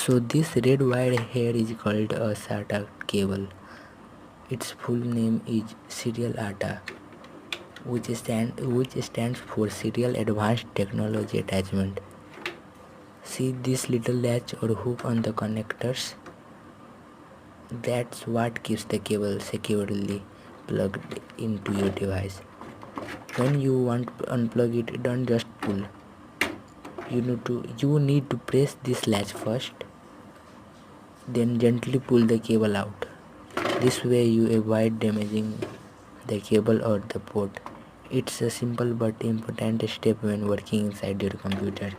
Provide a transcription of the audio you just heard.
So this red wire here is called a SATA cable. Its full name is serial ATA, which stands for Serial Advanced Technology Attachment. See this little latch or hook on the connectors? That's what keeps the cable securely plugged into your device. When you want to unplug it, don't just pull. You need to press this latch first, then gently pull the cable out. This way you avoid damaging the cable or the port. It's a simple but important step when working inside your computer.